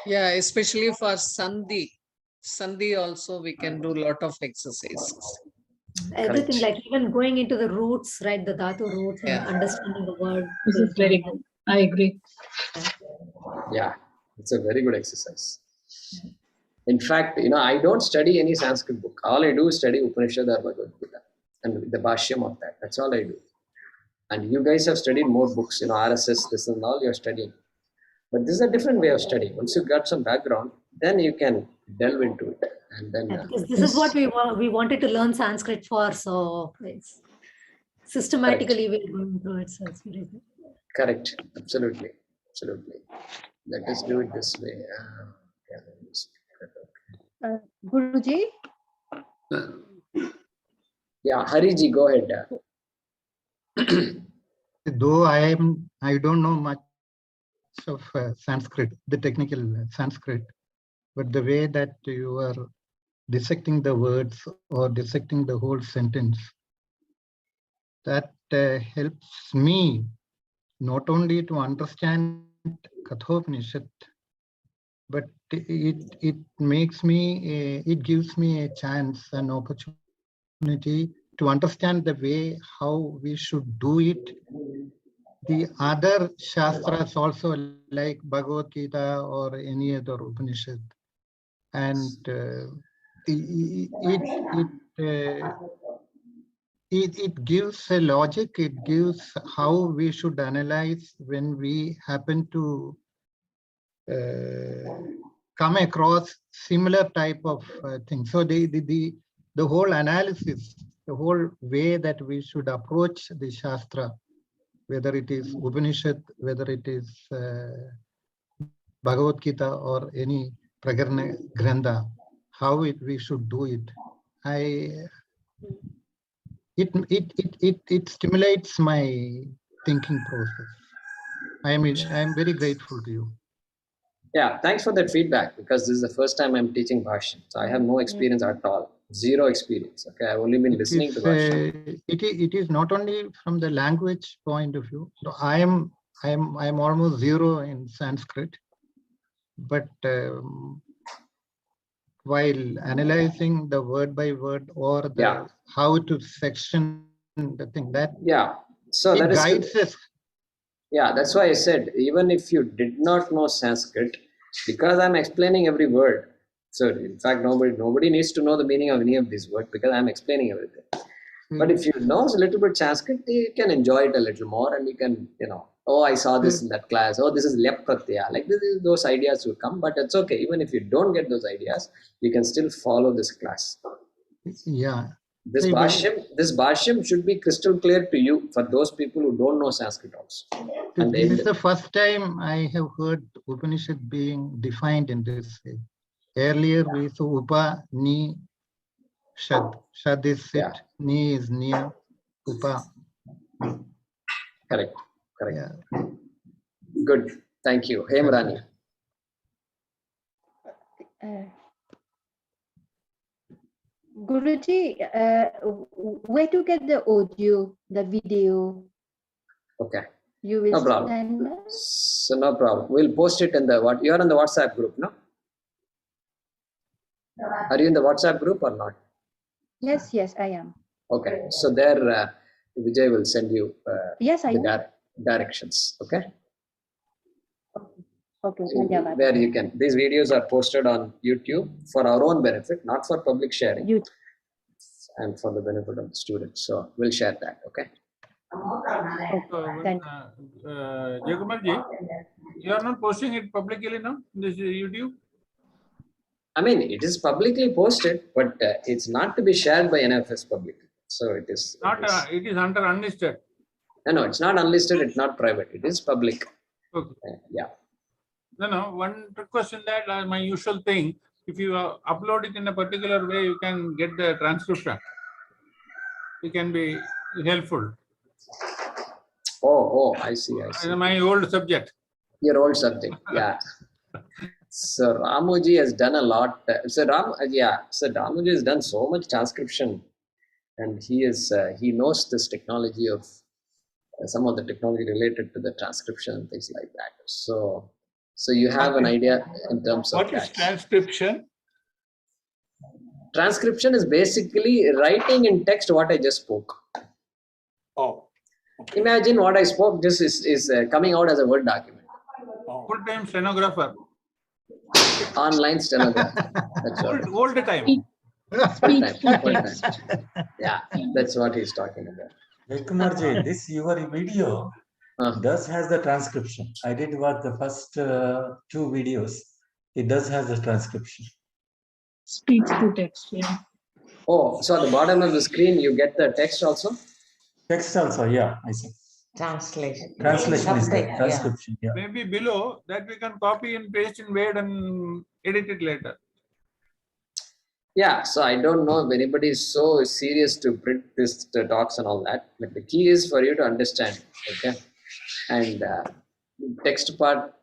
Yeah, especially for Sandhi. Sandhi also we can do lot of exercises. Everything, Correct. like even going into the roots, right? The dhatu roots and Yeah. understanding the word. This is very good. I agree. Yeah, it's a very good exercise. In fact, I don't study any Sanskrit book. All I do is study Upanishad or Bhagavad Gita and the Bhashyam of that. That's all I do. And you guys have studied more books, RSS, this and all you're studying. But this is a different way of studying. Once you got some background, then you can delve into it. And then Because this is what we wanted to learn Sanskrit for, so it's systematically we're going through it. So it's very good. correct. Absolutely. Let us do it this way. Guruji, Yeah, Hariji, go ahead. Though I don't know much of Sanskrit, the technical Sanskrit, but the way that you are dissecting the words or dissecting the whole sentence, that helps me not only to understand Kathopanishad, but it makes me, it gives me a chance, an opportunity to understand the way how we should do it. The other Shastras also, like Bhagavad Gita or any other Upanishad, and it gives a logic, it gives how we should analyze when we happen to come across similar type of things. So the whole analysis, the whole way that we should approach the Shastra, whether it is Upanishad, whether it is Bhagavad Gita or any Prakarana Grantha, how we should do it. It stimulates my thinking process. I'm very grateful to you. Yeah, thanks for that feedback, because this is the first time I'm teaching Bhashyam. So I have no experience at all. Zero experience. Okay, I've only been listening to Bhashyam. It is not only from the language point of view. So I'm almost zero in Sanskrit, but while analyzing the word by word or the how to section the thing, that so it that is guides us. Yeah, that's why I said, even if you did not know Sanskrit, because I'm explaining every word. So in fact, nobody needs to know the meaning of any of these words because I'm explaining everything. But if you know a little bit Sanskrit, you can enjoy it a little more, and you can, oh, I saw this in that class. Oh, this is lep pratyaya. Like those ideas will come, but it's okay. Even if you don't get those ideas, you can still follow this class. Yeah. This Bhashyam should be crystal clear to you for those people who don't know Sanskrit also. And this is the first time I have heard Upanishad being defined in this way. Earlier we saw Upa, Ni, Shad. Shad is sit, Ni is near, Upa. Correct. Yeah. Good. Thank you. Hemrani. Guruji, where to get the audio, the video? Okay. You will no problem. send us? So no problem. We'll post it in the you are in the WhatsApp group, no? Are you in the WhatsApp group or not? Yes, I am. Okay. So there, Vijay will send you the directions. Okay. Okay. Where you can. These videos are posted on YouTube for our own benefit, not for public sharing, and for the benefit of the students. So we'll share that. Okay. Jayakumar ji, you are not posting it publicly now, this YouTube? I mean, it is publicly posted, but it's not to be shared by NFS publicly. So it is. It is under unlisted. No, it's not unlisted. It's not private. It is public. Okay. Yeah. No. One request in that, my usual thing, if you upload it in a particular way, you can get the transcription. It can be helpful. Oh, I see. My old subject. Your old subject, yeah. So Ramuji has done a lot. So Ramuji has done so much transcription, and he knows this technology of some of the technology related to the transcription and things like that. So So you have an idea in terms of What is that. transcription? Transcription is basically writing in text what I just spoke. Oh, Imagine what I spoke, this is coming out as a Word document. full-time stenographer. Online stenographer. That's what. Old time. Full time, Speech to full text. time. Yeah, that's what he's talking about. Jayakumar ji, this your video does has the transcription. I did watch the first 2 videos. It does has the transcription. Speech to text. Yeah. Oh, so at the bottom of the screen, you get the text also? Text also, yeah, I see. Translation. Translation is there, Subtitle, transcription, yeah. Maybe below that we can copy and paste in Word and edit it later. Yeah, so I don't know if anybody is so serious to print this the talks and all that, but the key is for you to understand, okay? And text part,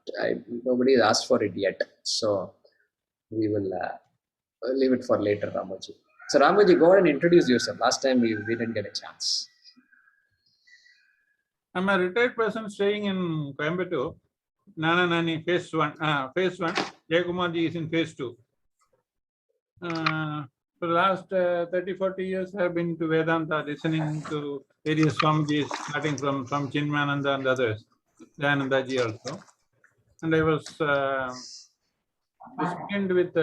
nobody has asked for it yet, so we will leave it for later, Ramoji. So Ramoji, go ahead and introduce yourself. Last time we didn't get a chance. I'm a retired person staying in Coimbatore. Nana Nani, phase 1. Jayakumar ji is in phase 2. For the last 30-40 years, I have been to Vedanta, listening to various Swamijis, starting from Chinmayananda and others, Dayananda ji also. And I was disciplined with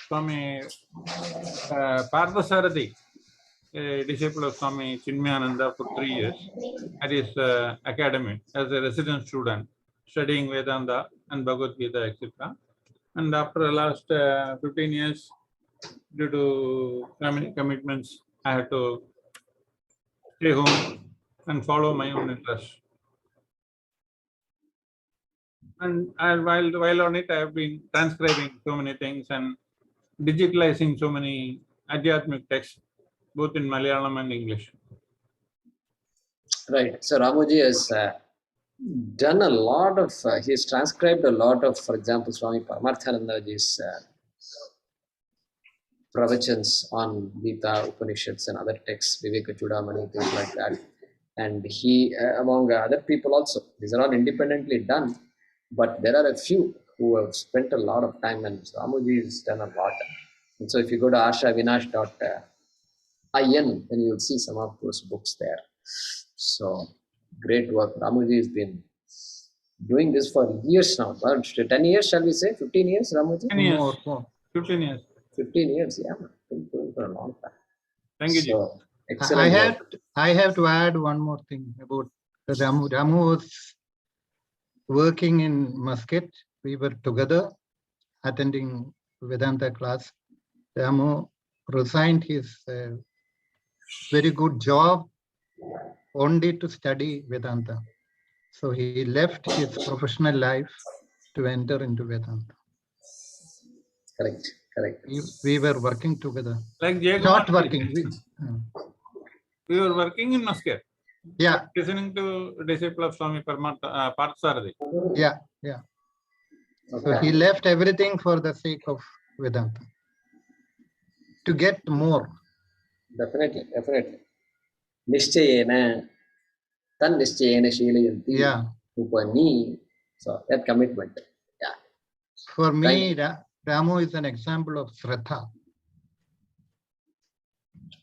Swami Parthasarathi, a disciple of Swami Chinmayananda for 3 years at his academy as a resident student, studying Vedanta and Bhagavad Gita, etc. And after the last 15 years, due to family commitments, I had to stay home and follow my own interests. And while on it, I have been transcribing so many things and digitalizing so many Adhyatmic texts, both in Malayalam and English. Right. So Ramoji has done a lot of, he's transcribed a lot of, for example, Swami Paramarthanandaji's pravachans on Gita, Upanishads and other texts, Viveka Chudamani, things like that. And he, among other people also, these are all independently done, but there are a few who have spent a lot of time, and Ramoji has done a lot. And so if you go to ashavinash.in, then you'll see some of those books there. So great work. Ramoji has been doing this for years now. 10 years, shall we say? 15 years, Ramoji? 10 years. More. 15 years. 15 years, yeah. Been doing for a long time. Thank you, Ji. So, excellent work. I have to add one more thing about Ramu. Ramu was working in Muscat. We were together attending Vedanta class. Ramu resigned his very good job only to study Vedanta. So he left his professional life to enter into Vedanta. Correct, correct. We were working together. Like Jayakumar, Not working. we were working in Muscat, Yeah, listening to disciple of Swami Parthasarathi. yeah. So he left everything for the sake of Vedanta. To get more. Definitely. Nishchayena, tan nishchayena shilayanti. Yeah. Upani. So that commitment. Yeah. For me, Ramu is an example of Shraddha.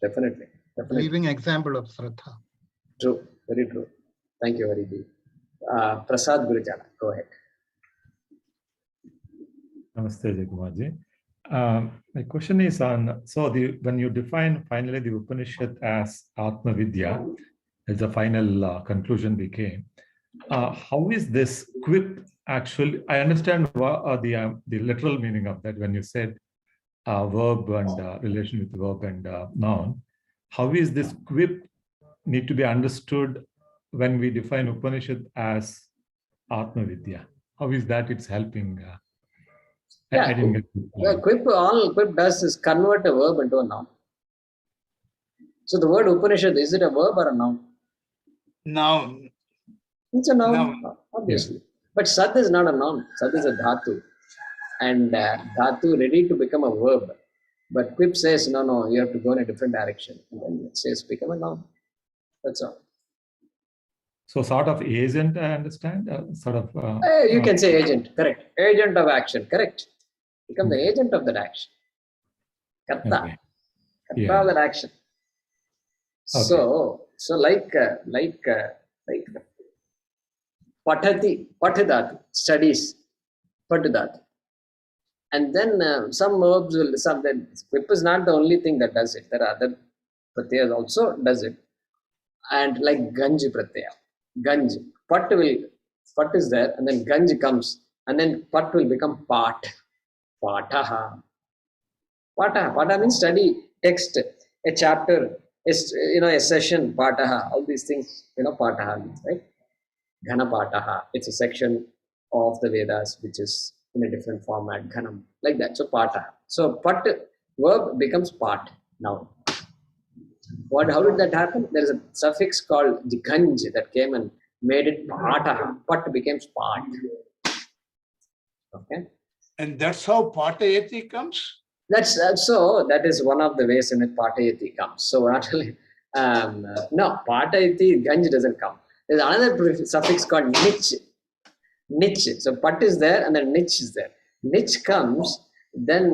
Definitely. Living example of Shraddha. True. Very true. Thank you, Hariji. Prasad Gurujana, go ahead. Namaste, Jayakumar ji. My question is on, so when you define finally the Upanishad as Atma Vidya, as the final conclusion we came, how is this quip actually? I understand the literal meaning of that when you said verb and relation with verb and noun. How is this quip need to be understood when we define Upanishad as Atma Vidya? How is that it's helping? Yeah, quip, all quip does is convert a verb into a noun. So the word Upanishad, is it a verb or a noun? Noun. It's a noun, obviously. Yeah. But Sat is not a noun. Sat is a dhatu. And dhatu ready to become a verb. But quip says, no, you have to go in a different direction. And then it says, become a noun. That's all. So sort of agent, I understand, sort of. You can say agent, correct. Agent of action, correct. Become the agent of that action. Katha. Okay. Katha of that action. So like patadati, studies, patadati. And then some verbs will, Vip is not the only thing that does it. There are other pratyas also does it. And like ganji pratyaya. Ganj. Pat is there, and then ganj comes, and then pat will become part. Pataha. Pataha means study, text, a chapter, a session, pataha, all these things, pataha means, right? Ghana pataha, it's a section of the Vedas which is in a different format, ghanam, like that. So pataha. So pat verb becomes part now. How did that happen? There is a suffix called the ganj that came and made it pataha. Pat becomes part. Okay. And that's how patayati comes? That is one of the ways in which patayati comes. So actually, no, patayati, ganj doesn't come. There's another suffix called nich. Nich. So pat is there and then nich is there. Nich comes, then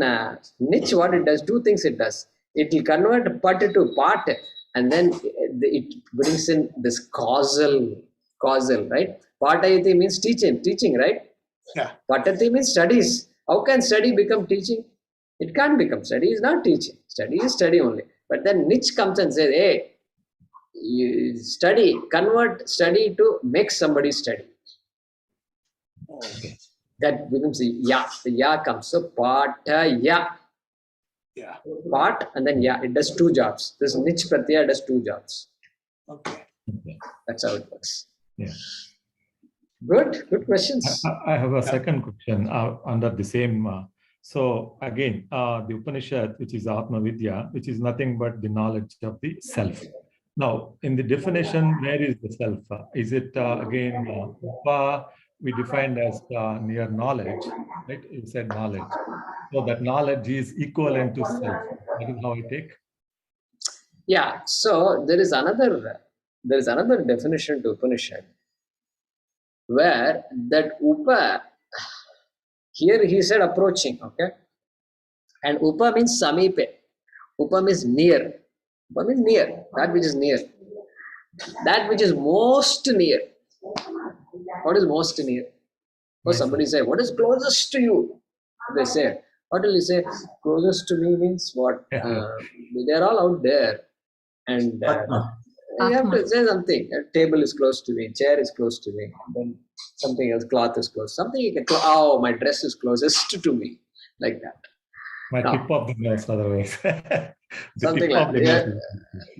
nich, what it does, two things it does. It will convert pat to part, and then it brings in this causal, right? Patayati means teaching, right? Yeah. Patati means studies. How can study become teaching? It can't become. Study is not teaching. Study is study only. But then nich comes and says, hey, you study, convert study to make somebody study. Okay. That becomes the ya. The ya comes. So pataya. Yeah. Part and then ya. It does two jobs. This nich pratyaya does two jobs. Okay. That's how it works. Yeah. Good questions. I have a second question under the same. So again, the Upanishad, which is Atma Vidya, which is nothing but the knowledge of the self. Now, in the definition, where is the self? Is it again Upa, we defined as near knowledge, right? You said knowledge. So that knowledge is equivalent to self. That is how I take. Yeah. So there is another definition to Upanishad, where that upa, here he said approaching, okay? And upa means samipe. Upa means near. Upa means near, that which is near. That which is most near. What is most near? Or somebody say, what is closest to you? They say, what will you say? Closest to me means what? They're all out there. And you have to say something. A table is close to me, chair is close to me, then something else, cloth is close. Something you can, my dress is closest to me, like that. My tip of the nose, otherwise. Something like that.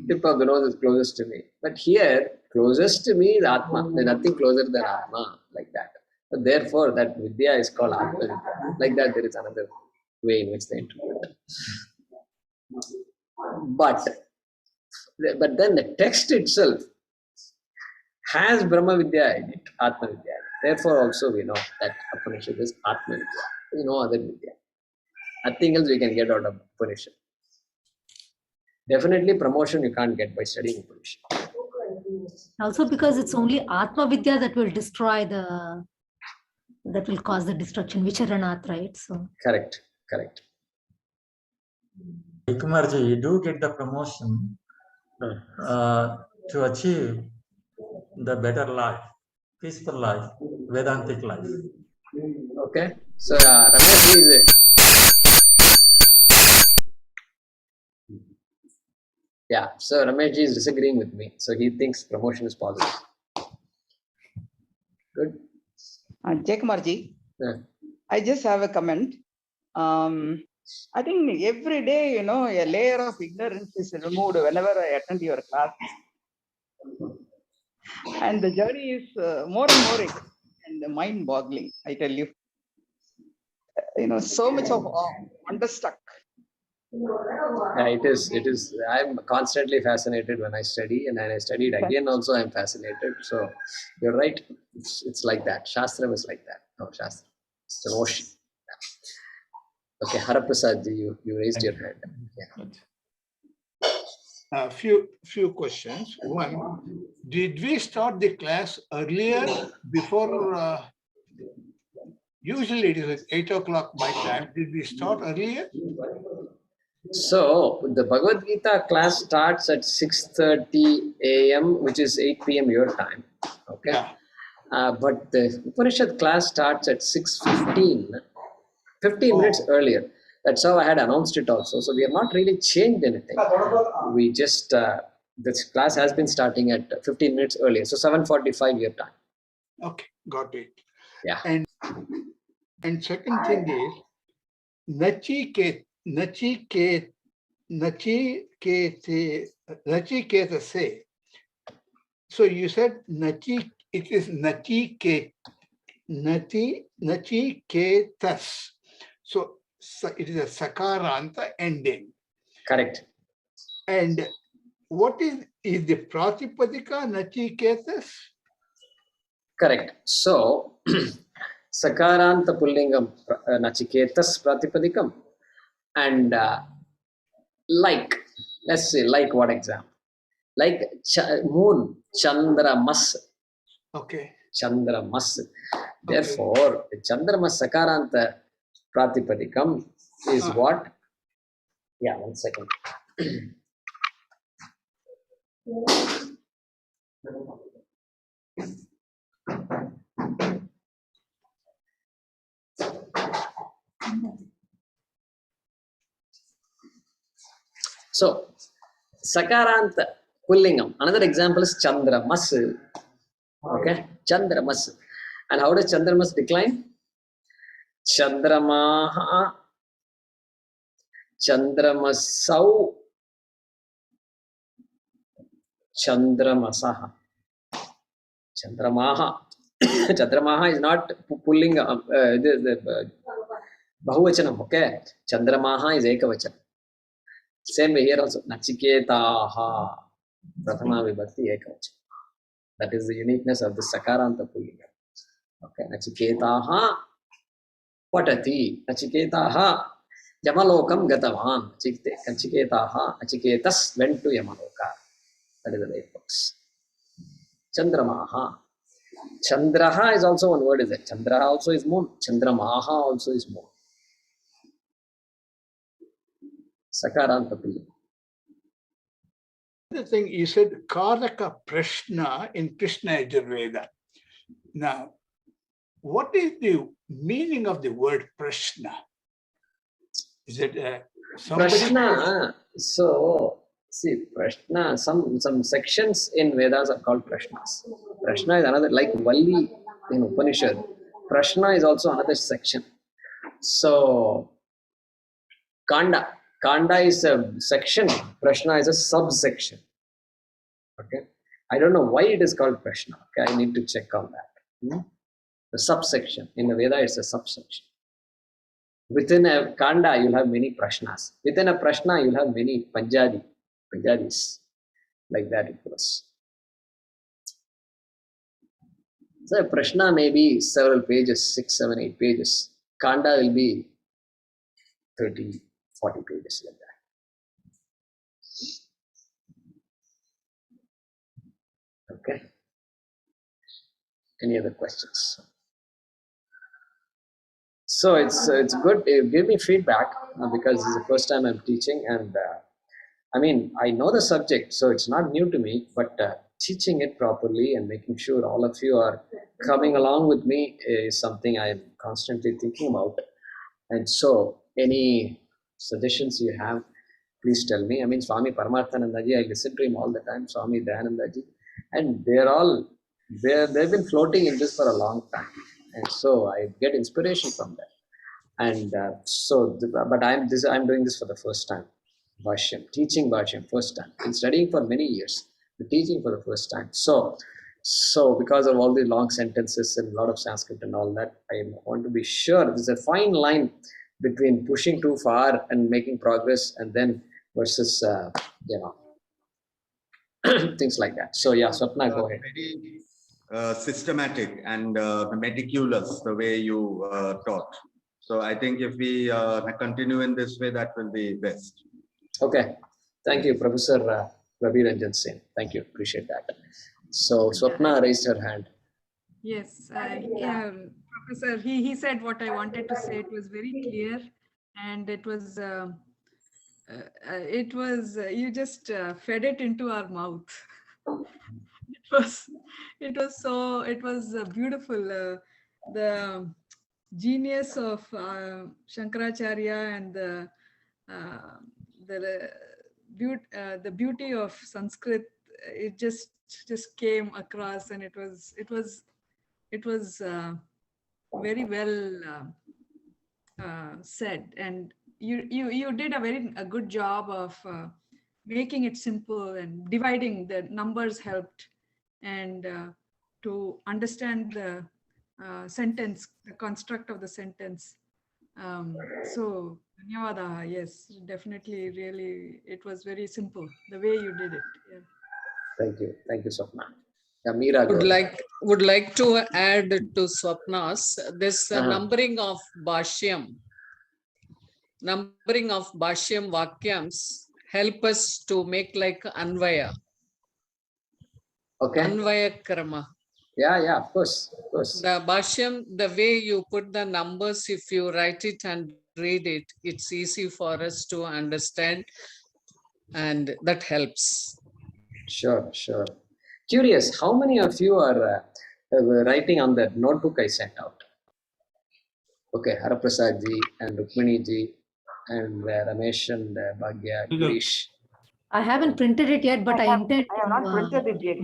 Tip of the nose is closest to me. But here, closest to me is Atma. There's nothing closer than Atma, like that. So therefore, that Vidya is called Atma Vidya. Like that, there is another way in which they interpret. But then the text itself has Brahma Vidya in it, Atma Vidya. Therefore, also we know that Upanishad is Atma Vidya. There is no other Vidya. Nothing else we can get out of Upanishad. Definitely promotion you can't get by studying Upanishad. Also because it's only Atma Vidya that will destroy that will cause the destruction, Vicharanath, right? So Correct. Jayakumarji, you do get the promotion to achieve the better life, peaceful life, Vedantic life. Okay. So Ramesh is so Ramesh is disagreeing with me. So he thinks promotion is possible. Good. Jayakumarji, I just have a comment. I think every day, a layer of ignorance is removed whenever I attend your class. And the journey is more and more and mind-boggling, I tell you. So much of understuck. Yeah, it is. I'm constantly fascinated when I study, and when I studied again also I'm fascinated. So you're right. It's like that. Shastra is like that. No, Shastra. It's an ocean. Okay, Haraprasad, you raised your hand. Yeah. a few questions. One, did we start the class earlier before? Usually it is 8 o'clock my time. Did we start earlier? So the Bhagavad Gita class starts at 6:30 a.m., which is 8 p.m. your time. Okay. Yeah. But the Upanishad class starts at 6:15, 15 minutes earlier. That's how I had announced it also. So we have not really changed anything. We just, this class has been starting at 15 minutes earlier. So 7:45 your time. Okay, got it. Yeah. And second thing is, Nachiketa say. So you said it is Nachiketas. So it is a Sakaranta ending. Correct. And what is the Pratipadika Nachiketas? Correct. So Sakaranta Pullingam Nachiketas Pratipadikam. And like, let's say, like what example? Like moon, Chandramas. Okay. Chandramas. Therefore, Chandramas Sakaranta Pratipadikam is what? Yeah, 1 second. So, Sakaranta Pullingam. Another example is Chandramas. Okay, Chandramas. And how does Chandramas decline? Chandramaha, Chandramasau, Chandramasaha. Chandramaha. Chandramaha is not pulling Bahuvachanam. Okay, Chandramaha is Ekavachanam. Same way here also. Nachiketaha. Prathama Vibhakti Ekavachanam. That is the uniqueness of the Sakaranta Pullinga. Okay, Nachiketaha Patati. Nachiketaha Yamalokam Gatavan. Nachiketaha Nachiketas went to Yamaloka. That is the way it works. Chandramaha. Chandraha is also one word, is it? Chandraha also is moon. Chandramaha also is moon. Sakaranta Pullinga. The thing you said, Kāṭhaka Prashna in Krishna Yajurveda. Now, what is the meaning of the word Prashna? Is it somebody? Prashna. So, see, Prashna, some sections in Vedas are called Prashnas. Prashna is another, like Valli in Upanishad. Prashna is also another section. So, Kanda. Kanda is a section. Prashna is a subsection. Okay. I don't know why it is called Prashna. Okay, I need to check on that. The subsection. In the Veda, it's a subsection. Within a Kanda, you'll have many Prashnas. Within a Prashna, you'll have many Panjabis. Like that it goes. So a Prashna may be several pages, 6, 7, 8 pages. Kanda will be 30, 40 pages like that. Okay. Any other questions? So it's good. Give me feedback because this is the first time I'm teaching, and I mean I know the subject, so it's not new to me. But teaching it properly and making sure all of you are coming along with me is something I'm constantly thinking about. And so, any suggestions you have, please tell me. I mean, Swami Paramarthanandaji, I listen to him all the time. Swami Dayanandaji, and they've been floating in this for a long time. And so I get inspiration from that. And but I'm doing this for the first time. Bhashyam, teaching Bhashyam, first time. Been studying for many years, but teaching for the first time. So because of all the long sentences and a lot of Sanskrit and all that, I want to be sure there's a fine line between pushing too far and making progress, and then versus things like that. So yeah, Swapna, go ahead. Very systematic and meticulous the way you taught. So I think if we continue in this way, that will be best. Okay, thank you, Professor Ravi Ranjan Sen. Thank you. Appreciate that. So Swapna raised her hand. Yes, Professor, he said what I wanted to say. It was very clear, and it was you just fed it into our mouth. It was beautiful. The genius of Shankaracharya and the beauty of Sanskrit, it just came across, and it was very well said, and you did a good job of making it simple, and dividing the numbers helped, and to understand the sentence, the construct of the sentence. So dhanyawadaha. Yes, definitely, really, it was very simple the way you did it. Yeah. Thank you, Swapna. Meera, would like to add to Swapna's this numbering of Bhashyam Vakyams help us to make like Anvaya. Okay. Anvaya Krama. Yeah, of course. The Bhashyam, the way you put the numbers, if you write it and read it, it's easy for us to understand, and that helps. Sure. Curious, how many of you are writing on that notebook I sent out? Okay, Haraprasad ji and Rukmini ji and Ramesh and Bhagya, Girish. I haven't printed it yet, but I intend. I have not printed it yet.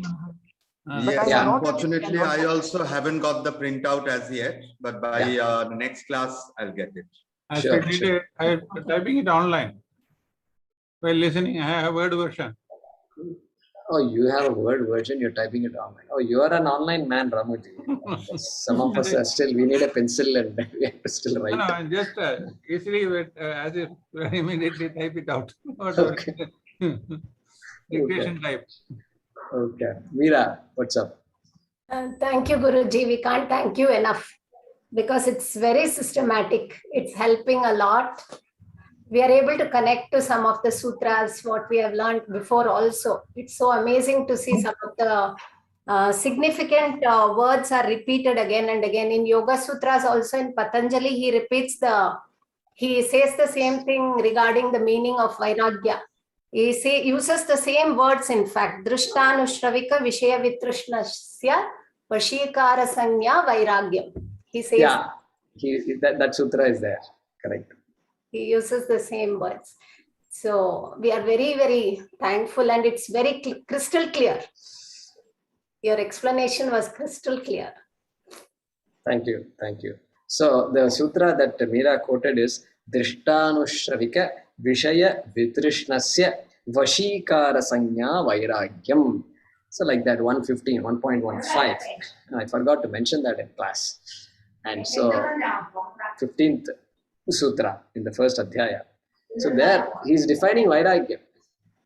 Yes, unfortunately, I also haven't got the printout as yet, but by the next class, I'll get it. I am typing it online. While listening, I have a word version. Oh, you have a word version, you're typing it online. Oh, you are an online man, Ramuji. Some of us are still, we need a pencil and we have to still write. No, just easily, as if immediately type it out. Okay. Dictation type. Okay. Meera, what's up? Thank you, Guruji. We can't thank you enough because it's very systematic. It's helping a lot. We are able to connect to some of the sutras, what we have learned before also. It's so amazing to see some of the significant words are repeated again and again. In Yoga Sutras also, in Patanjali, he says the same thing regarding the meaning of Vairagya. He uses the same words, in fact. Drishtanushravika Vishaya Vitrishnasya Vashikara Sanya Vairagyam. He says. Yeah, that sutra is there. Correct. He uses the same words. So we are very, very thankful, and it's very crystal clear. Your explanation was crystal clear. Thank you. So the sutra that Meera quoted is Drishtanushravika Vishaya Vitrishnasya Vashikara Sanya Vairagyam. So like that 115, 1.15. I forgot to mention that in class. And so 15th Sutra in the first Adhyaya. So there he is defining Vairagyam.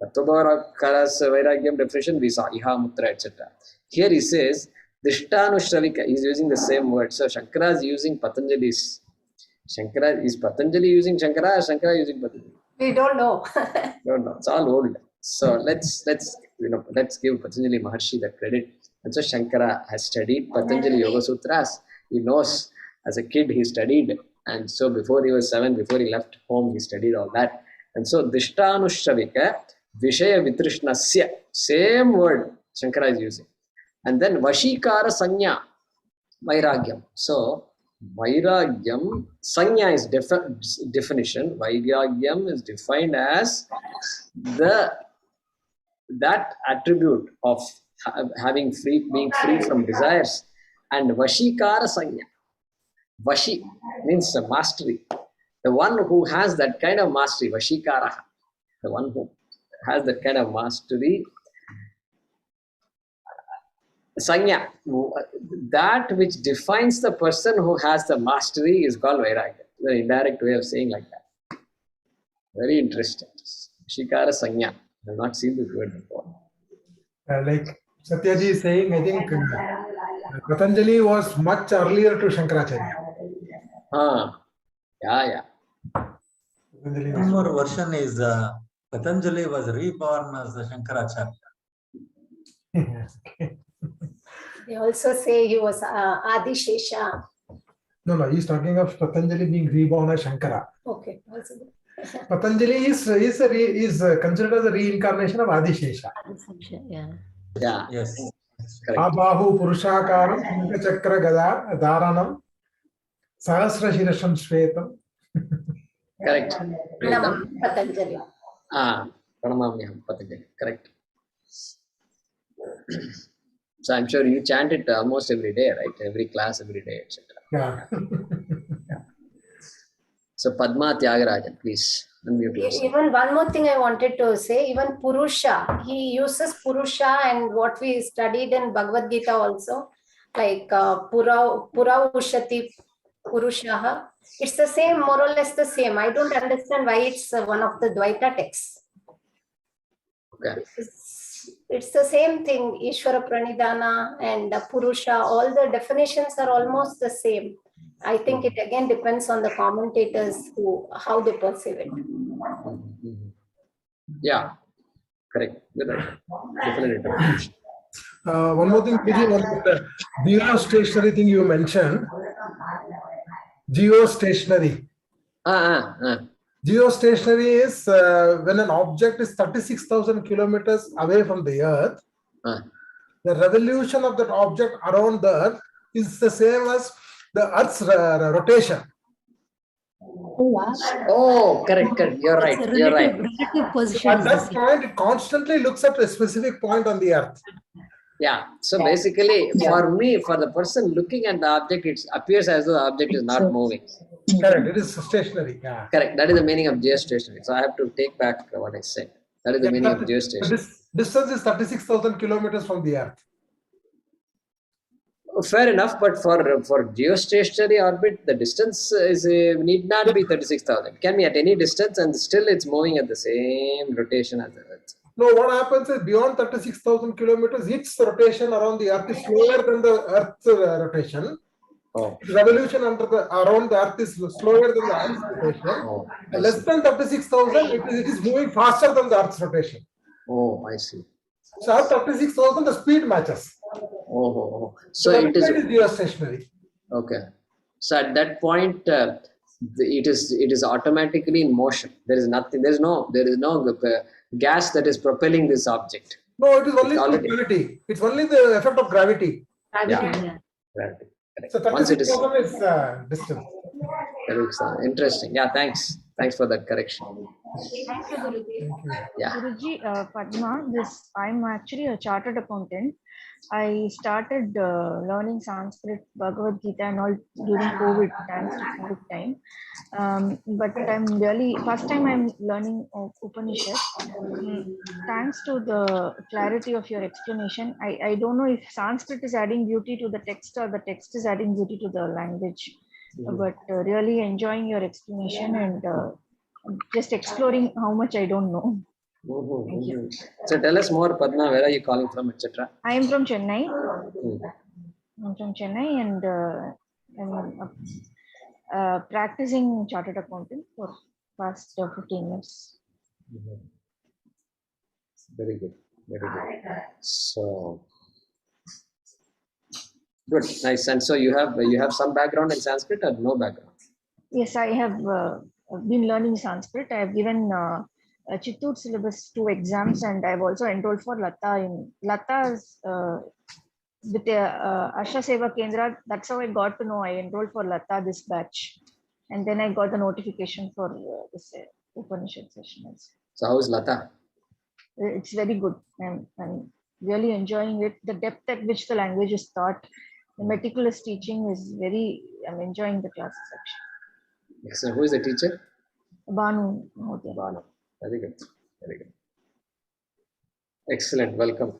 Tattvakarakaras Vairagyam definition we saw, Iha, Mutra, etc. Here he says, Drishtanushravika, he is using the same word. So Shankara is using Patanjali's. Is Patanjali using Shankara or Shankara using Patanjali? We don't know. Don't know. It's all old. So let's give Patanjali Maharshi the credit. And so Shankara has studied Patanjali Yoga Sutras. He knows as a kid he studied. And so before he was 7, before he left home, he studied all that. And so Drishtanushravika Vishaya Vitrishnasya, same word Shankara is using. And then Vashikara Sanya Vairagyam. So Vairagyam, Sanya is definition. Vairagyam is defined as that attribute of being free from desires. And Vashikara Sanya. Vashi means mastery. The one who has that kind of mastery, Vashikara, the one who has that kind of mastery, Sanya, that which defines the person who has the mastery is called Vairagya. The indirect way of saying like that. Very interesting. Vashikara Sanya. I have not seen this word before. Like Satyaji is saying, I think Patanjali was much earlier to Shankaracharya. Yeah. One more version is Patanjali was reborn as the Shankaracharya. They also say he was Adishesha. No, he's talking of Patanjali being reborn as Shankara. Okay, possible. Patanjali is considered as a reincarnation of Adishesha. Yeah. Yeah. Yes. Abahu Purushakaram, Chakra Gada, Dharanam, Sahasra Shirasham Shvetam. Correct. Pranamam Patanjali. Pranamam Patanjali. Correct. So I'm sure you chant it almost every day, right? Every class, every day, etc. Yeah. So Padma Tyagarajan, please unmute yourself. Even one more thing I wanted to say, even Purusha, he uses Purusha and what we studied in Bhagavad Gita also, like Pura Ushati Purushaha. It's the same, more or less the same. I don't understand why it's one of the Advaita texts. Okay. It's the same thing, Ishvara Pranidhana and Purusha, all the definitions are almost the same. I think it again depends on the commentators how they perceive it. Yeah, correct. Definitely. One more thing, the geostationary thing you mentioned. Geostationary. Geostationary is when an object is 36,000 kilometers away from the Earth, the revolution of that object around the Earth is the same as the Earth's rotation. Oh, wow. Oh, correct. You're right. You're right. Relative position At that point, it constantly looks at a specific point on the Earth. Yeah. So basically, for me, for the person looking at the object, it appears as though the object is not moving. Correct. It is stationary. Yeah. Correct. That is the meaning of geostationary. So I have to take back what I said. That is the meaning of geostationary. This distance is 36,000 kilometers from the Earth. Fair enough, but for geostationary orbit, the distance is need not be 36,000. It can be at any distance, and still it's moving at the same rotation as the Earth. No, what happens is beyond 36,000 kilometers, its rotation around the Earth is slower than the Earth's rotation. Its revolution around the Earth is slower than the Earth's rotation. Less than 36,000, it is moving faster than the Earth's rotation. Oh, I see. So at 36,000, the speed matches. So it is geostationary. Okay. So at that point, it is automatically in motion. There is nothing. There is no gas that is propelling this object. No, it is only gravity. It's only the effect of gravity. Gravity. So 36,000 is distance. Interesting. Yeah, thanks. Thanks for that correction. Thank you, Guruji. Yeah. Guruji, Padma, I'm actually a chartered accountant. I started learning Sanskrit, Bhagavad Gita and all during COVID, thanks to COVID time. But I'm really, first time I'm learning Upanishad. Thanks to the clarity of your explanation. I don't know if Sanskrit is adding beauty to the text or the text is adding beauty to the language. But really enjoying your explanation and just exploring how much I don't know. Thank you. So tell us more, Padma. Where are you calling from, etc.? I am from Chennai. I'm from Chennai and I'm practicing chartered accountant for past 15 years. Very good. Very good. So good, nice. And so you have some background in Sanskrit or no background? Yes, I have been learning Sanskrit. I have given Chittoor syllabus 2 exams, and I've also enrolled for Latha in Latha's with Asha Seva Kendra. That's how I got to know I enrolled for Latha this batch, and then I got the notification for this Upanishad session. So how is Latha? It's very good. I'm really enjoying it. The depth at which the language is taught, the meticulous teaching is I'm enjoying the classes actually. So who is the teacher? Banu. Banu. Very good. Very good. Excellent. Welcome.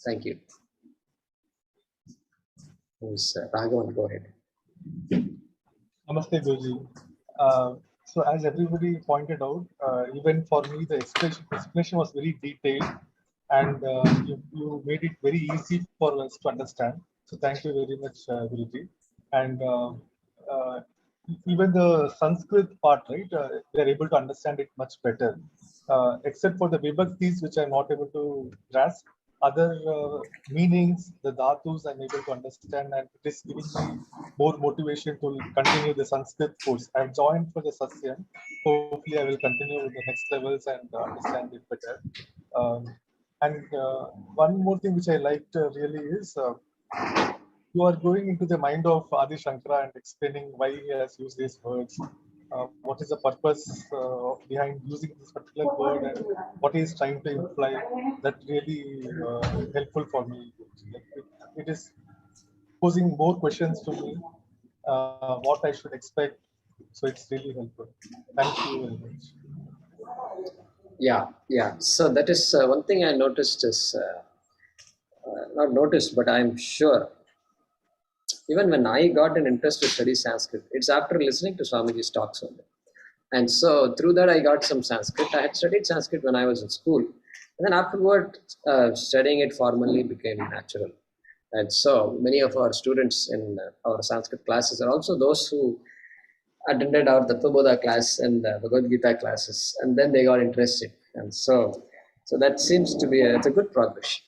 Thank you. Who's Raghavan? Go ahead. Namaste, Guruji. So as everybody pointed out, even for me, the explanation was very detailed, and you made it very easy for us to understand. So thank you very much, Guruji. And even the Sanskrit part, right? They're able to understand it much better. Except for the vibhaktis, which I'm not able to grasp. Other meanings, the dhatus, I'm able to understand, and it is giving me more motivation to continue the Sanskrit course. I've joined for the Sasyam. Hopefully, I will continue with the next levels and understand it better. And one more thing which I liked really is you are going into the mind of Adi Shankara and explaining why he has used these words. What is the purpose behind using this particular word and what he is trying to imply? That really helpful for me. It is posing more questions to me, what I should expect. So it's really helpful. Thank you very much. Yeah. So that is one thing I noticed is, not noticed, but I'm sure, even when I got an interest to study Sanskrit, it's after listening to Swamiji's talks only. And so through that, I got some Sanskrit. I had studied Sanskrit when I was in school. And then afterward, studying it formally became natural. And so many of our students in our Sanskrit classes are also those who attended our Tattvabodha class and Bhagavad Gita classes. And then they got interested. And so that seems to be it's a good progression.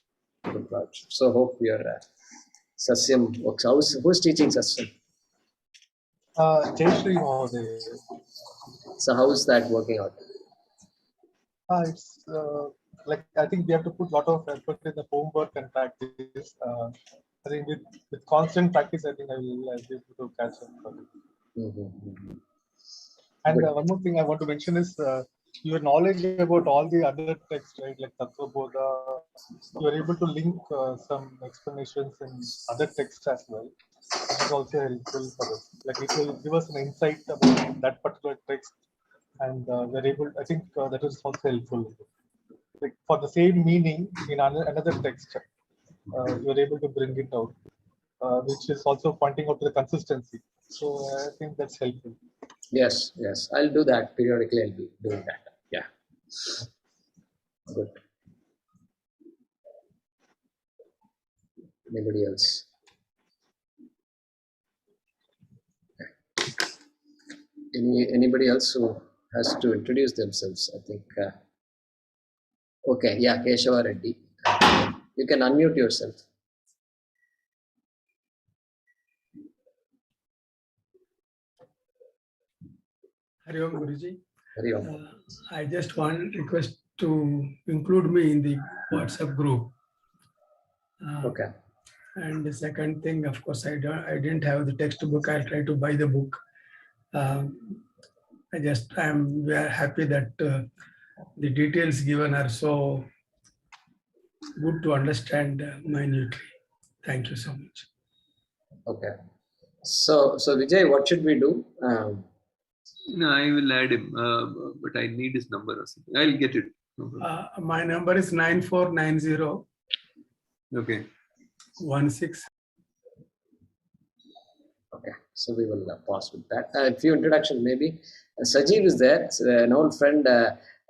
So hope your Sasyam works. Who's teaching Sasyam? Jai Shri Mahoday. So how is that working out? It's like I think we have to put a lot of effort in the homework and practice. I think with constant practice, I think I will be able to catch up. And one more thing I want to mention is your knowledge about all the other texts, right? Like Tattvabodha, you are able to link some explanations in other texts as well. This is also helpful for us. Like it will give us an insight about that particular text, and we're able. I think that is also helpful. Like for the same meaning in another text, you are able to bring it out, which is also pointing out to the consistency. So I think that's helpful. Yes. I'll do that periodically. I'll be doing that. Yeah. Good. Anybody else? Anybody else who has to introduce themselves? I think. Okay. Yeah, Keshava Reddy. You can unmute yourself. Hari Om Guruji. Hari Om. I just want to request to include me in the WhatsApp group. Okay. And the second thing, of course, I didn't have the textbook. I'll try to buy the book. I'm very happy that the details given are so good to understand minutely. Thank you so much. Okay. So Vijay, what should we do? No, I will add him, but I need his number or something. I'll get it. My number is 9490. Okay. 16. Okay, so we will pause with that. A few introductions maybe. Sajeev is there. An old friend,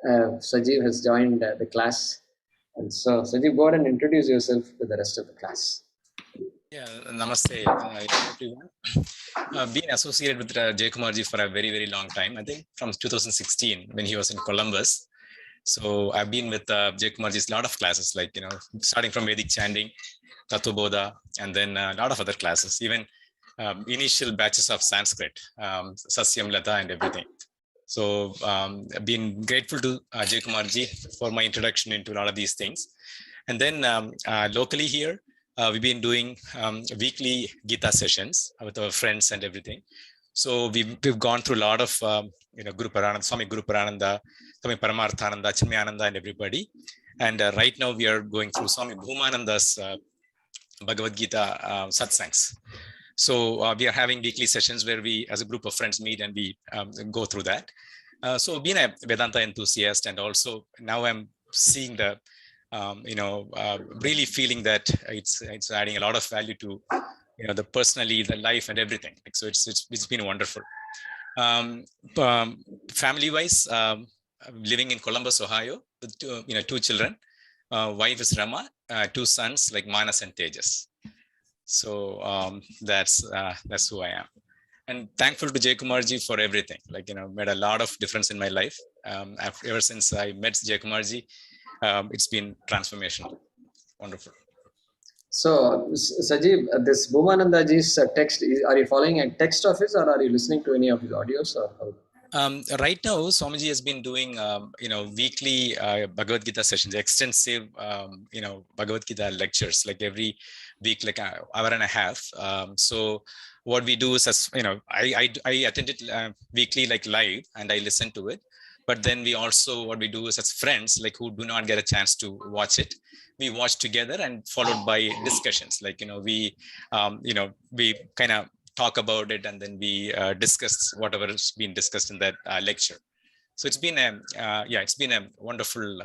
Sajeev has joined the class. And so Sajeev, go ahead and introduce yourself to the rest of the class. Yeah, namaste everyone. I've been associated with Jayakumar ji for a very, very long time. I think from 2016 when he was in Columbus. So I've been with Jayakumar ji's lot of classes, like, starting from Vedic chanting, Tattvabodha, and then a lot of other classes, even initial batches of Sanskrit, Sasyam, Lata, and everything. So I've been grateful to Jayakumar ji for my introduction into a lot of these things. And then locally here, we've been doing weekly Gita sessions with our friends and everything. So we've gone through a lot of Guru Parananda, Swami Guru Parananda, Swami Paramarthananda, Chinmayananda, and everybody. And right now we are going through Swami Bhumananda's Bhagavad Gita satsangs. So we are having weekly sessions where we, as a group of friends, meet and we go through that. So being a Vedanta enthusiast, and also now I'm seeing the really feeling that it's adding a lot of value to the personally, the life, and everything. So it's been wonderful. Family wise, living in Columbus, Ohio, with two children. Wife is Rama, two sons like Manas and Tejas. So that's who I am. and thankful to Jayakumarji for everything. Like, made a lot of difference in my life. Ever since I met Jayakumarji, it's been transformational. Wonderful. So, Sajeev, this Bhumanandaji's text, are you following a text of his, or are you listening to any of his audios? Or how? Right now, Swamiji has been doing, weekly Bhagavad Gita sessions, extensive, Bhagavad Gita lectures, like every week, like an hour and a half. So what we do is, I attend it weekly, like live, and I listen to it. But then what we do is, as friends, like who do not get a chance to watch it, we watch together and followed by discussions. Like, we kind of talk about it, and then we discuss whatever has been discussed in that lecture. So it's been a wonderful,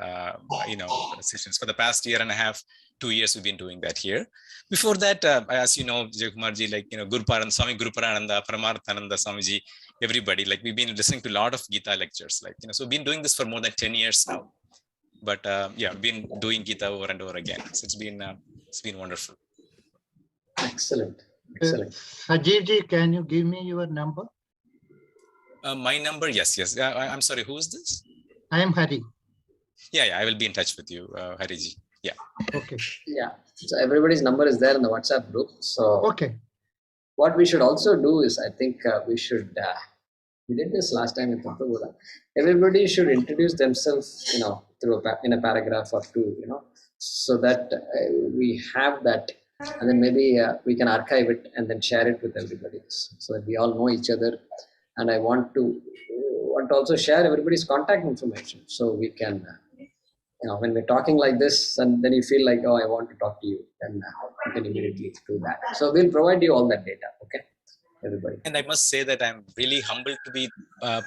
sessions for the past year and a half, 2 years we've been doing that here. Before that, as you know, Jayakumarji, like, Swami Guru Parananda, Paramarthananda Swamiji, everybody, like we've been listening to a lot of Gita lectures, like, so we've been doing this for more than 10 years now. But we've been doing Gita over and over again. So it's been wonderful. Excellent. Excellent. Sajivji, can you give me your number? My number, yes. I'm sorry, who is this? I am Hari. Yeah, I will be in touch with you, Hariji. Yeah. Okay. Yeah. So everybody's number is there in the WhatsApp group. So okay. What we should also do is, I think we should, we did this last time in Katha. Everybody should introduce themselves, in a paragraph or two, so that we have that, and then maybe we can archive it and then share it with everybody, so that we all know each other. And I want to also share everybody's contact information, so we can, when we're talking like this, and then you feel like, oh, I want to talk to you, then you can immediately do that. So we'll provide you all that data, okay, everybody. And I must say that I'm really humbled to be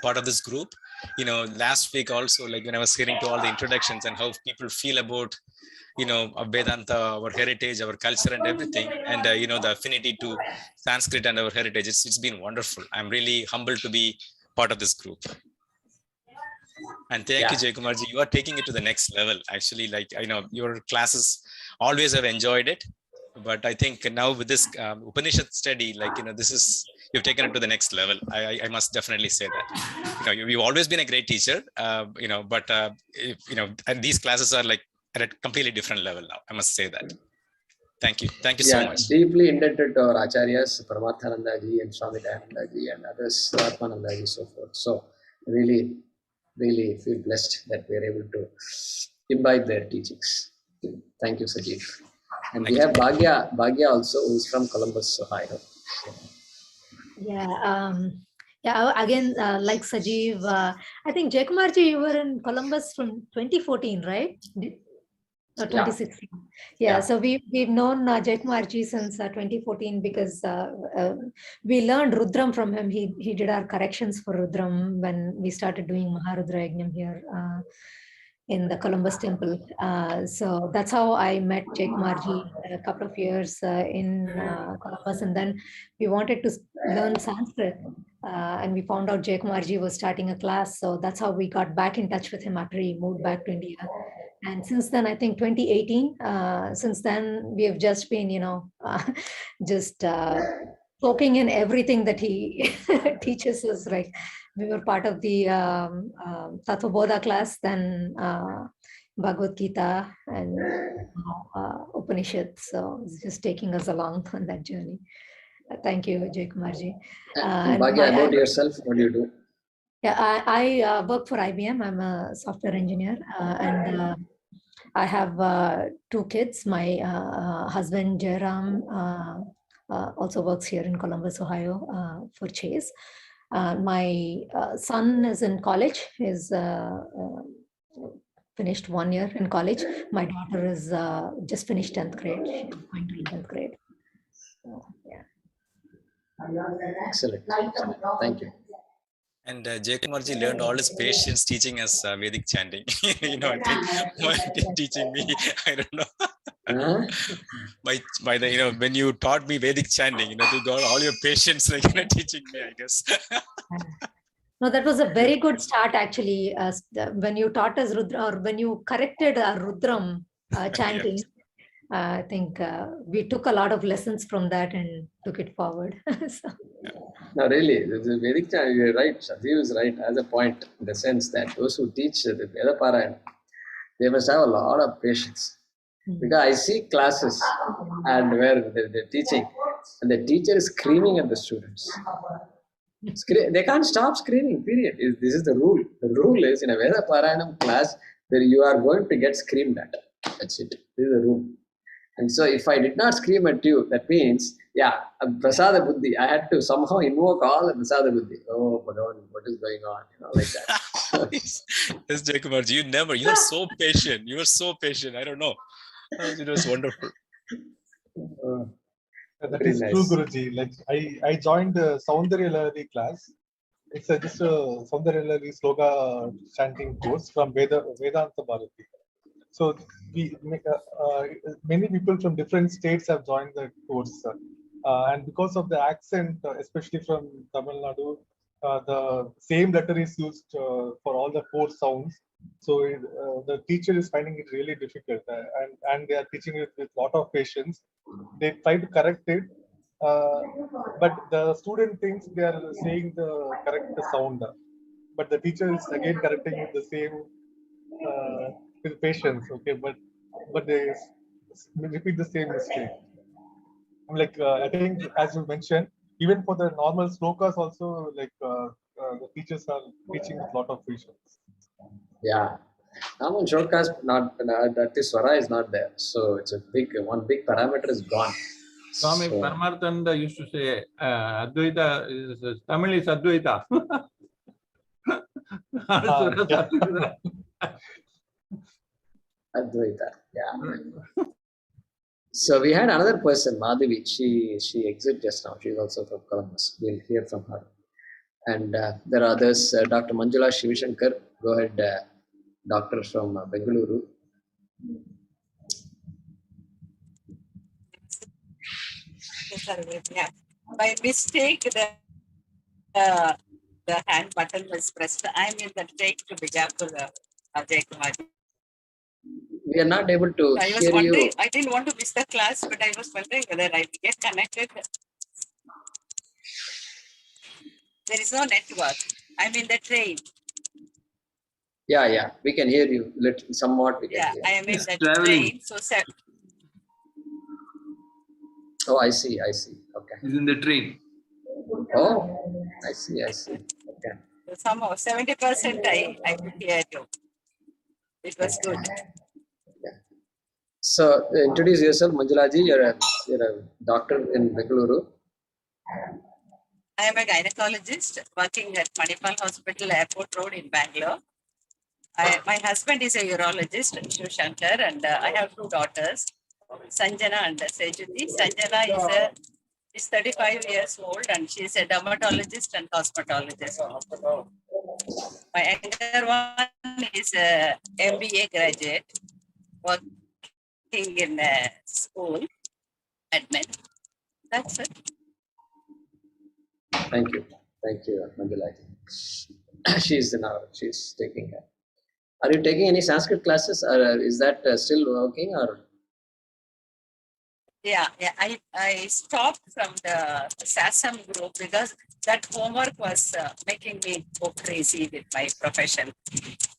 part of this group. Last week also, like when I was hearing to all the introductions and how people feel about, Vedanta, our heritage, our culture and everything, and, the affinity to Sanskrit and our heritage, it's been wonderful. I'm really humbled to be part of this group. And thank you, Jayakumarji. You are taking it to the next level. Actually, like, your classes always have enjoyed it. But I think now with this Upanishad study, like, you've taken it to the next level. I must definitely say that. You've always been a great teacher, but, and these classes are like at a completely different level now. I must say that. Thank you. Thank you so much. Deeply indebted to our Acharyas, Paramarthananda ji and Swami Dayananda ji and others, Atmananda ji, so forth. So really feel blessed that we are able to imbibe their teachings. Thank you, Sajeev. And we have Bhagya also, who is from Columbus, Ohio. Again, like Sajeev, I think Jayakumarji, you were in Columbus from 2014, right? Or 2016. Yeah. So we've known Jayakumarji since 2014 because we learned Rudram from him. He did our corrections for Rudram when we started doing Maharudra Yajnam here in the Columbus temple. So that's how I met Jayakumarji a couple of years in Columbus, and then we wanted to learn Sanskrit, and we found out Jayakumarji was starting a class. So that's how we got back in touch with him after he moved back to India. And since then, I think 2018, since then, we have just been, just soaking in everything that he teaches us. Like, we were part of the Tattva class, then Bhagavad Gita and Upanishads. So it's just taking us along on that journey. Thank you, Jayakumarji. Bhagya, about yourself, what do you do? Yeah, I work for IBM. I'm a software engineer, and I have 2 kids. My husband, Jairam, also works here in Columbus, Ohio, for Chase. My son is in college. He's finished 1 year in college. My daughter is just finished 10th grade. She's going to 10th grade. So, yeah. Excellent. Thank you. And Jayakumarji learned all his patience teaching us Vedic chanting. I think teaching me, I don't know. By the, when you taught me Vedic chanting, you got all your patience like teaching me, I guess. No, that was a very good start actually. When you taught us Rudra, or when you corrected our Rudram chanting, I think we took a lot of lessons from that and took it forward. So. No, really, the Vedic, you're right. Sanjeev is right as a point in the sense that those who teach the Veda Parayana, they must have a lot of patience. Because I see classes and where they're teaching, and the teacher is screaming at the students. They can't stop screaming, period. This is the rule. The rule is in a Veda Parayanam class where you are going to get screamed at. That's it. This is the rule. And so if I did not scream at you, that means, prasada buddhi. I had to somehow invoke all the prasada buddhi. Oh, Bhagavan, what is going on? Like that. Yes, Jayakumarji, you are so patient. You are so patient. I don't know. It was wonderful. That is nice. True, Guruji. Like I joined the Saundarya Lahari class. It's just a Saundarya Lahari sloga chanting course from Vedanta Bharati. So many people from different states have joined the course, and because of the accent, especially from Tamil Nadu, the same letter is used for all the 4 sounds. So the teacher is finding it really difficult, and they are teaching it with a lot of patience. They try to correct it, but the student thinks they are saying the correct sound, but the teacher is again correcting it the same with patience. Okay, but they repeat the same mistake. I'm like, I think as you mentioned, even for the normal slokas also, like the teachers are teaching with a lot of patience. Yeah. Normal shlokas, that is Swara is not there. So it's one big parameter is gone. Swami Paramarthananda used to say, Advaita is, Tamil is Advaita. Advaita, yeah. So we had another person, Madhavi. She exited just now. She's also from Columbus. We'll hear from her. And there are others, Dr. Manjula Shivishankar. Go ahead, doctor from Bengaluru. Yeah. By mistake, the hand button was pressed. I'm in the take to Bijapur, Jayakumar. We are not able to hear you. I didn't want to miss the class, but I was wondering whether I will get connected. There is no network. I'm in the train. Yeah, we can hear you. Somewhat we can hear. I am in the train. So, oh, I see. Okay. He's in the train. Oh, I see. Okay. Somehow 70% I could hear you. It was good. Yeah. So introduce yourself, Manjulaji. You're a doctor in Bengaluru. I am a gynecologist working at Manipal Hospital, Airport Road in Bangalore. My husband is a urologist, Shankar, and I have 2 daughters, Sanjana and Sejuti. Sanjana is 35 years old and she is a dermatologist and cosmetologist. My younger one is a MBA graduate working in a school, Adman. That's it. Thank you, Manjulaji. She's taking care. Are you taking any Sanskrit classes, or is that still working? Or yeah, I stopped from the SASM group because that homework was making me go crazy with my profession.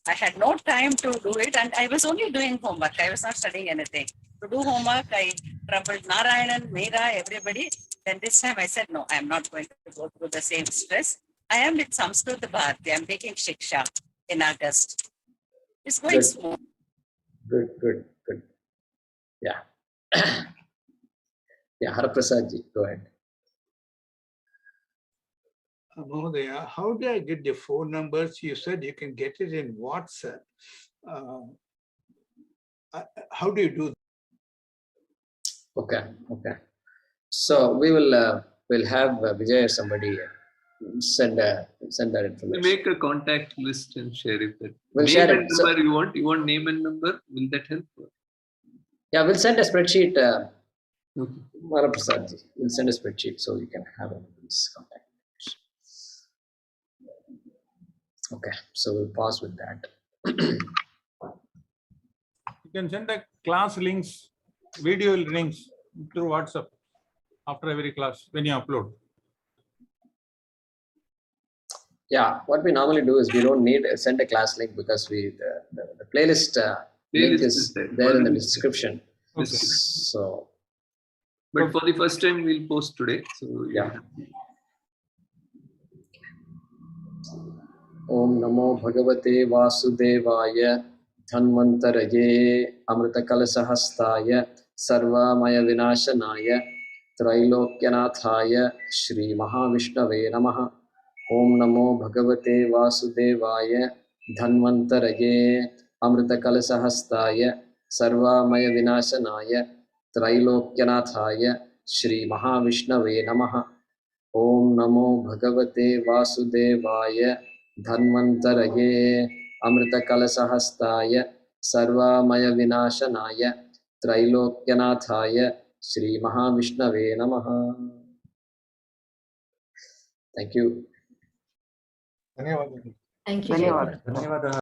I had no time to do it, and I was only doing homework. I was not studying anything. To do homework, I troubled Narayanan, Meera, everybody. Then this time I said, no, I am not going to go through the same stress. I am with Sanskrit Bharati. I am taking Shiksha in August. It's going smooth. Good. Yeah. Yeah, Haraprasad ji, go ahead. Mahodaya, how do I get the phone numbers? You said you can get it in WhatsApp. How do you do that? Okay. So we will we'll have Vijay or somebody send that information. We make a contact list and share it. We'll name share and it. Number you want name and number? Will that help? Yeah, we'll send a spreadsheet. Haraprasad ji, we'll send a spreadsheet so you can have everybody's contact. Okay, so we'll pause with that. You can send the class links video links through WhatsApp after every class when you upload. Yeah, what we normally do is we don't need send a class link because the playlist link is there in the description. Okay. So, but for the first time we'll post today. So yeah. Om Namo Bhagavate Vasudevaya Dhanvantaraye Amritakalsahastaya Sarvamaya Vinashanaya Trailokyanataya Shri Mahavishnave Namaha. Om Namo Bhagavate Vasudevaya Dhanvantaraye Amritakalsahastaya Sarvamaya Vinashanaya Trailokyanataya Shri Mahavishnave Namaha. Om Namo Bhagavate Vasudevaya Dhanvantaraye Amritakalsahastaya Sarvamaya Vinashanaya Trailokyanataya Shri Mahavishnave Namaha. Thank you. Thank you.